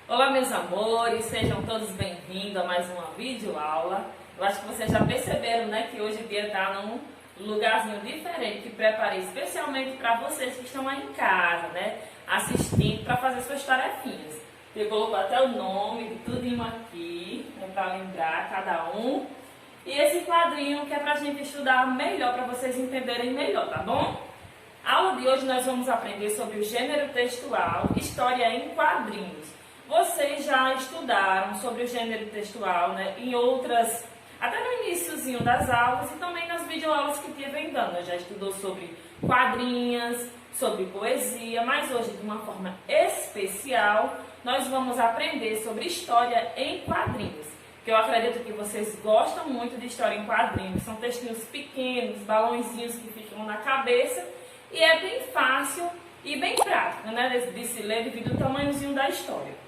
Olá, meus amores, sejam todos bem-vindos a mais uma videoaula. Eu acho que vocês já perceberam, né, que hoje o dia está num lugarzinho diferente, que preparei especialmente para vocês que estão aí em casa, né, assistindo, para fazer suas tarefinhas. Eu coloco até o nome de tudinho aqui, né, para lembrar cada um. E esse quadrinho que é para a gente estudar melhor, para vocês entenderem melhor, tá bom? A aula de hoje nós vamos aprender sobre o gênero textual, história em quadrinhos. Vocês já estudaram sobre o gênero textual, né, em outras, até no iniciozinho das aulas e também nas videoaulas que tive andando. Já estudou sobre quadrinhas, sobre poesia, mas hoje de uma forma especial nós vamos aprender sobre história em quadrinhos. Que eu acredito que vocês gostam muito de história em quadrinhos. São textinhos pequenos, balãozinhos que ficam na cabeça e é bem fácil e bem prático, né, de se ler devido ao tamanhozinho da história.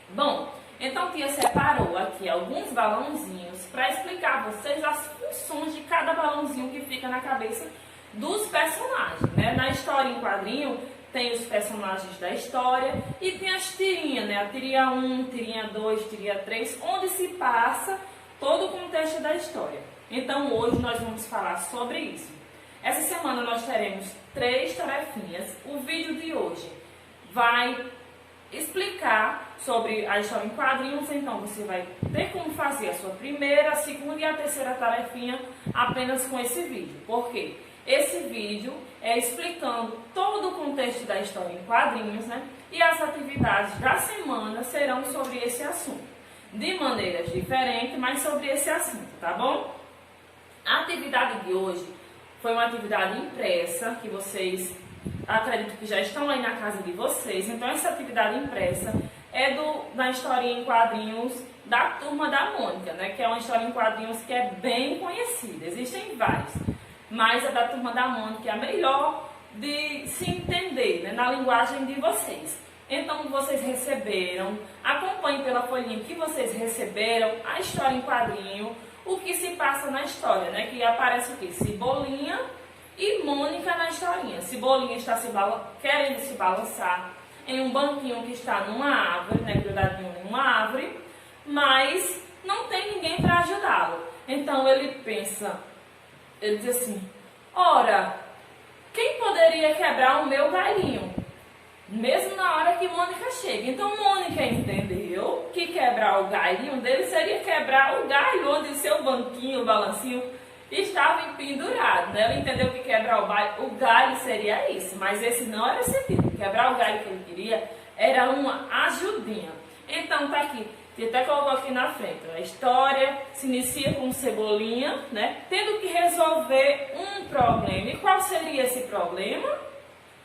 Bom, então tia separou aqui alguns balãozinhos para explicar a vocês as funções de cada balãozinho que fica na cabeça dos personagens, né? Na história em quadrinho tem os personagens da história e tem as tirinhas, né? A tirinha 1, tirinha 2, tirinha 3, onde se passa todo o contexto da história. Então hoje nós vamos falar sobre isso. Essa semana nós teremos 3 tarefinhas. O vídeo de hoje vai explicar sobre a história em quadrinhos, então você vai ter como fazer a sua primeira, a segunda e a terceira tarefinha apenas com esse vídeo. Por quê? Esse vídeo é explicando todo o contexto da história em quadrinhos, né? E as atividades da semana serão sobre esse assunto. De maneiras diferentes, mas sobre esse assunto, tá bom? A atividade de hoje foi uma atividade impressa, que vocês acredito que já estão aí na casa de vocês. Então essa atividade impressa é da história em quadrinhos da Turma da Mônica, né? Que é uma história em quadrinhos que é bem conhecida. Existem vários, mas a da Turma da Mônica é a melhor de se entender, né, na linguagem de vocês. Então vocês receberam, acompanhem pela folhinha que vocês receberam a história em quadrinho, o que se passa na história, né? Que aparece o quê? Cebolinha e Mônica na historinha. Cebolinha está querendo se balançar em um banquinho que está numa árvore, né, grudadinho em uma árvore, mas não tem ninguém para ajudá-lo. Então ele pensa, ele diz assim: ora, quem poderia quebrar o meu galhinho? Mesmo na hora que Mônica chega. Então Mônica entendeu que quebrar o galhinho dele seria quebrar o galho onde o seu banquinho, o balancinho, estava pendurado, né? Ela entendeu que quebrar o galho seria isso, mas esse não era o sentido. Quebrar o galho que ele queria era uma ajudinha. Então tá aqui, eu até colocou aqui na frente. A história se inicia com Cebolinha, né? Tendo que resolver um problema. E qual seria esse problema?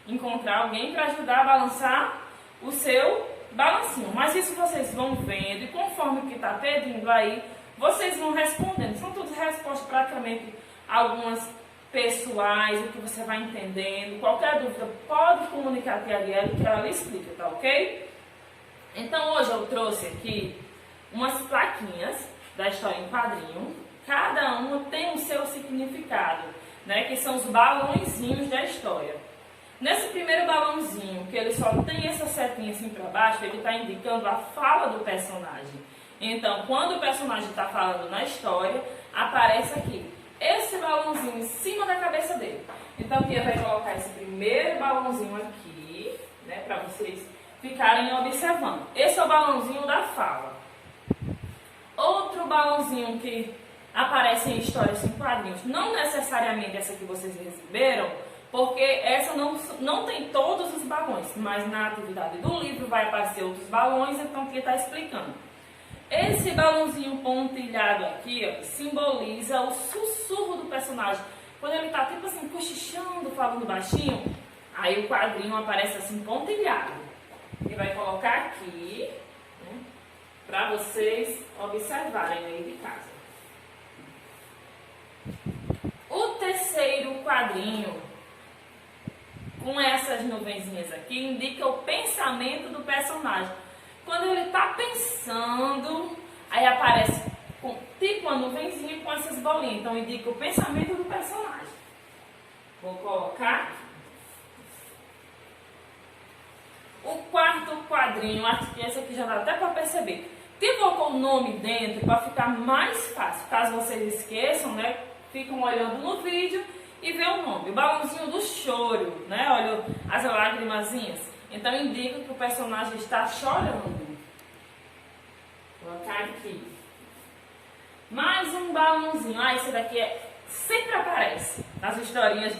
Encontrar alguém para ajudar a balançar o seu balancinho. Mas isso vocês vão vendo e conforme o que está pedindo aí, vocês vão respondendo. São todas respostas praticamente algumas pessoais, o que você vai entendendo. Qualquer dúvida pode comunicar a tia Arielle que ela lhe explica, tá ok? Então hoje eu trouxe aqui umas plaquinhas da história em quadrinho. Cada uma tem o seu significado, né? Que são os balãozinhos da história. Nesse primeiro balãozinho, que ele só tem essa setinha assim para baixo, ele está indicando a fala do personagem. Então, quando o personagem está falando na história, aparece aqui esse balãozinho em cima da cabeça dele. Então, a tia vai colocar esse primeiro balãozinho aqui, né, para vocês ficarem observando. Esse é o balãozinho da fala. Outro balãozinho que aparece em histórias em quadrinhos, não necessariamente essa que vocês receberam, porque essa não tem todos os balões, mas na atividade do livro vai aparecer outros balões, então a tia está explicando. Esse balãozinho pontilhado aqui, ó, simboliza o sussurro do personagem. Quando ele está tipo assim, cochichando, falando baixinho, aí o quadrinho aparece assim, pontilhado. E vai colocar aqui, né, para vocês observarem aí de casa. O terceiro quadrinho, com essas nuvenzinhas aqui, indica o pensamento do personagem. Quando ele está pensando, aí aparece tipo uma nuvenzinha com essas bolinhas. Então indica o pensamento do personagem. Vou colocar aqui. O quarto quadrinho, acho que esse aqui já dá até para perceber. Tem colocou o nome dentro para ficar mais fácil. Caso vocês esqueçam, né? Ficam olhando no vídeo e vê o nome. O balãozinho do choro, né? Olha as lágrimazinhas. Então indica que o personagem está chorando. Vou colocar aqui. Mais um balãozinho. Ah, esse daqui sempre aparece nas historinhas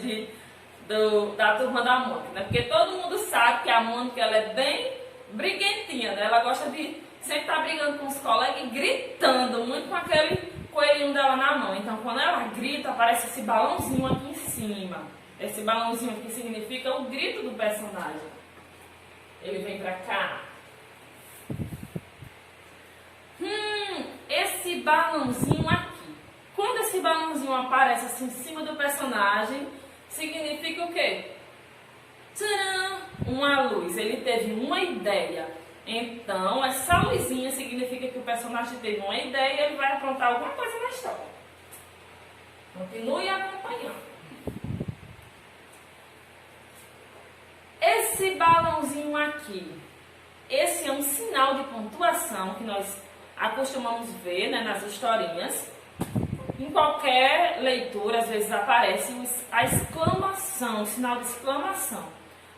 da Turma da Mônica, né? Porque todo mundo sabe que a Mônica ela é bem briguentinha, né? Ela gosta de sempre estar brigando com os colegas e gritando muito com aquele coelhinho dela na mão. Então, quando ela grita, aparece esse balãozinho aqui em cima. Esse balãozinho aqui significa o grito do personagem. Ele vem pra cá. Esse balãozinho aqui. Quando esse balãozinho aparece assim em cima do personagem, significa o quê? Tcharam! Uma luz. Ele teve uma ideia. Então, essa luzinha significa que o personagem teve uma ideia e ele vai aprontar alguma coisa na história. Continue acompanhando. Esse balãozinho aqui, esse é um sinal de pontuação que nós acostumamos ver, né, nas historinhas. Em qualquer leitura, às vezes aparece a exclamação, o sinal de exclamação.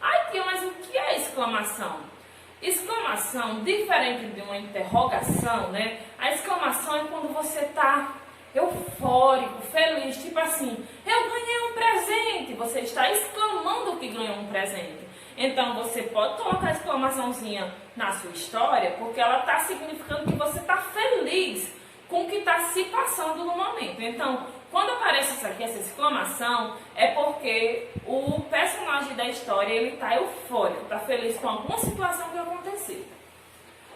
Ai, tia, mas o que é exclamação? Exclamação, diferente de uma interrogação, né? A exclamação é quando você está eufórico, feliz, tipo assim, eu ganhei um presente. Você está exclamando que ganhou um presente. Então, você pode colocar a exclamaçãozinha na sua história, porque ela está significando que você está feliz com o que está se passando no momento. Então, quando aparece isso aqui, essa exclamação, é porque o personagem da história, ele está eufórico, está feliz com alguma situação que aconteceu.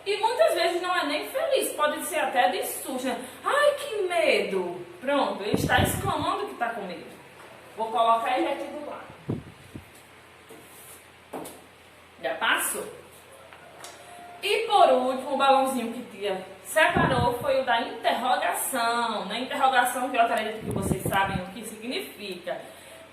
E muitas vezes não é nem feliz, pode ser até de susto, né? Ai, que medo! Pronto, ele está exclamando que está com medo. Vou colocar ele aqui do lado. Já passou? E por último, o balãozinho que tia separou foi o da interrogação. Na interrogação, que eu acredito que vocês sabem o que significa,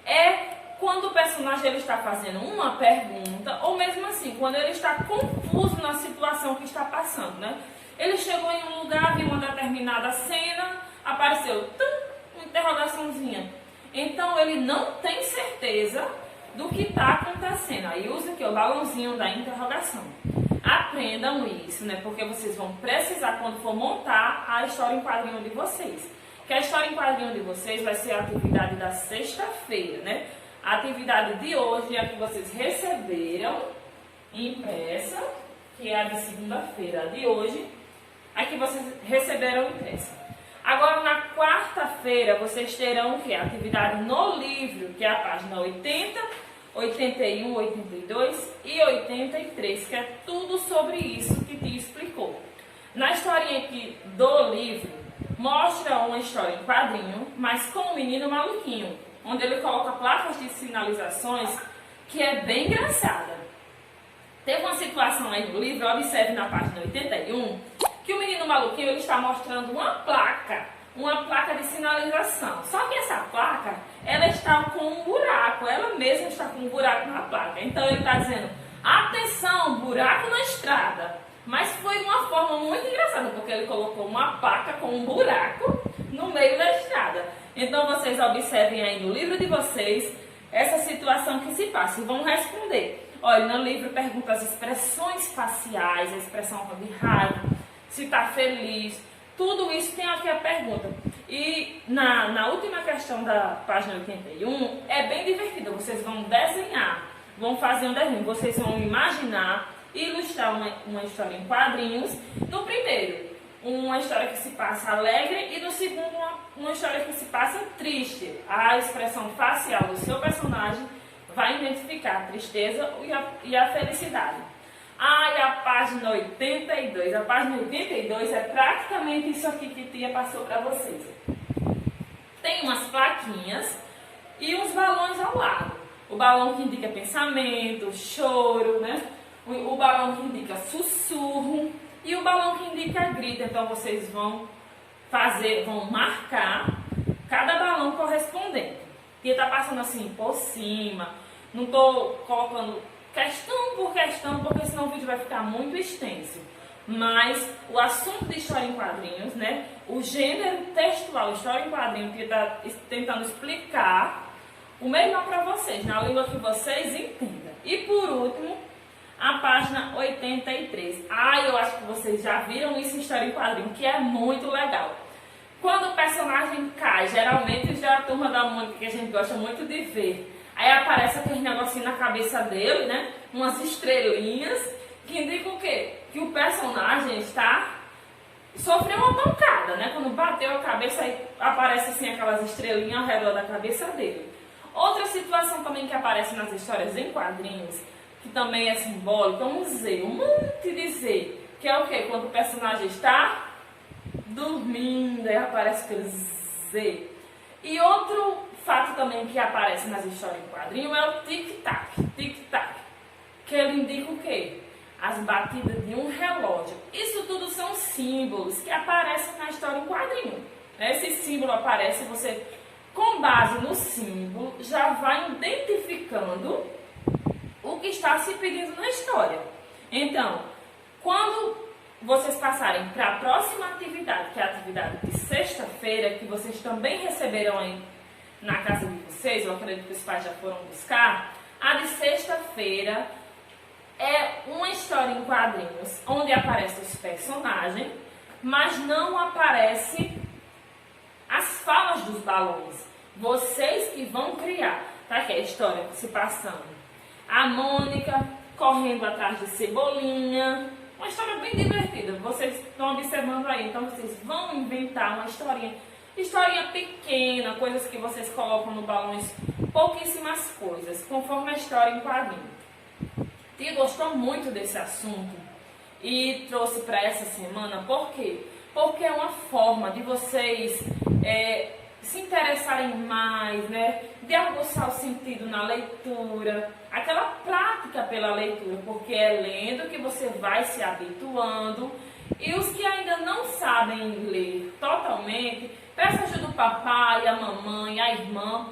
é quando o personagem ele está fazendo uma pergunta, ou mesmo assim, quando ele está confuso na situação que está passando, né? Ele chegou em um lugar, viu uma determinada cena, apareceu uma interrogaçãozinha. Então, ele não tem certeza do que está acontecendo. Aí usa aqui o balãozinho da interrogação. Aprendam isso, né? Porque vocês vão precisar quando for montar a história em quadrinho de vocês. Que a história em quadrinho de vocês vai ser a atividade da sexta-feira, né? A atividade de hoje é a que vocês receberam impressa, que é a de segunda-feira. A de hoje, a que vocês receberam impressa. Agora, na quarta-feira, vocês terão o quê? A atividade no livro, que é a página 80, 81, 82 e 83, que é tudo sobre isso que te explicou. Na historinha aqui do livro, mostra uma história em quadrinho, mas com um menino maluquinho, onde ele coloca placas de sinalizações que é bem engraçada. Teve uma situação aí no livro, observe na página 81, que o menino maluquinho ele está mostrando uma placa de sinalização. Só que essa placa, ela está com um buraco, ela mesma está com um buraco na placa. Então ele está dizendo, atenção, buraco na estrada. Mas foi uma forma muito engraçada, porque ele colocou uma placa com um buraco no meio da estrada. Então vocês observem aí no livro de vocês essa situação que se passa e vão responder. Olha, no livro pergunta as expressões faciais, a expressão de raiva, se está feliz, tudo isso tem aqui a pergunta. E na última questão da página 81, é bem divertido. Vocês vão desenhar, vão fazer um desenho, vocês vão imaginar, ilustrar uma história em quadrinhos. No primeiro, uma história que se passa alegre e no segundo, uma história que se passa triste. A expressão facial do seu personagem vai identificar a tristeza e a felicidade. E a página 82. A página 82 é praticamente isso aqui que tia passou para vocês. Tem umas plaquinhas e uns balões ao lado. O balão que indica pensamento, choro, né? O balão que indica sussurro e o balão que indica grito. Então vocês vão marcar cada balão correspondente. Tia tá passando assim por cima. Não estou colocando questão por questão, porque senão o vídeo vai ficar muito extenso. Mas o assunto de história em quadrinhos, né? O gênero textual, história em quadrinhos, que está tentando explicar o melhor para vocês, na língua que vocês entendam. E por último, a página 83. Eu acho que vocês já viram isso em história em quadrinhos, que é muito legal. Quando o personagem cai, geralmente os da Turma da Mônica, que a gente gosta muito de ver, aí aparece aquele negocinho na cabeça dele, né? Umas estrelinhas, que indicam o quê? Que o personagem sofreu uma pancada, né? Quando bateu a cabeça, aí aparece assim aquelas estrelinhas ao redor da cabeça dele. Outra situação também que aparece nas histórias em quadrinhos, que também é simbólico, é um Z, um monte de Z, que é o quê? Quando o personagem está dormindo, aí aparece aquele Z. E outro fato também que aparece nas histórias em quadrinho é o tic-tac, tic-tac, que ele indica o quê? As batidas de um relógio. Isso tudo são símbolos que aparecem na história em quadrinho. Esse símbolo aparece, você, com base no símbolo, já vai identificando o que está se pedindo na história. Então, quando vocês passarem para a próxima atividade, que é a atividade de sexta-feira, que vocês também receberão aí na casa de vocês, eu acredito que os pais já foram buscar, a de sexta-feira é uma história em quadrinhos, onde aparecem os personagens, mas não aparece as falas dos balões. Vocês que vão criar, tá? Que é a história se passando. A Mônica correndo atrás de Cebolinha. Uma história bem divertida. Vocês estão observando aí. Então vocês vão inventar uma historinha pequena, coisas que vocês colocam no balões, pouquíssimas coisas, conforme a história em quadrinho. Tia gostou muito desse assunto e trouxe para essa semana. Por quê? Porque é uma forma de vocês se interessarem mais, né? De aguçar o sentido na leitura, aquela prática pela leitura, porque é lendo que você vai se habituando. E os que ainda não sabem ler totalmente, peça ajuda do papai, a mamãe, a irmã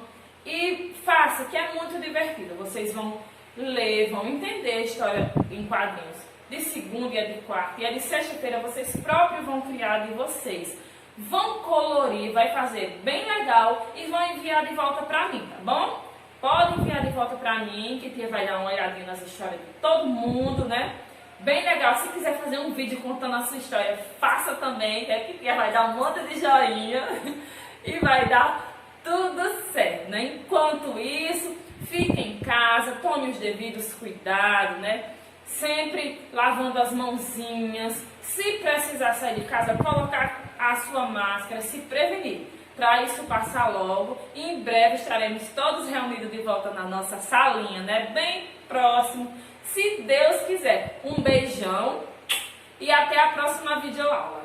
e faça, que é muito divertido. Vocês vão ler, vão entender a história em quadrinhos de segunda e a de quarta, e a de sexta-feira vocês próprios vão criar de vocês. Vão colorir, vai fazer bem legal e vão enviar de volta para mim, tá bom? Pode enviar de volta para mim, que tia vai dar uma olhadinha nas histórias de todo mundo, né? Bem legal. Se quiser fazer um vídeo contando a sua história, faça também, que tia vai dar um monte de joinha e vai dar tudo certo, né? Enquanto isso, fique em casa, tome os devidos cuidados, né? Sempre lavando as mãozinhas. Se precisar sair de casa, colocar a sua máscara, se prevenir, para isso passar logo. E em breve estaremos todos reunidos de volta na nossa salinha, né? Bem próximo, se Deus quiser. Um beijão e até a próxima videoaula.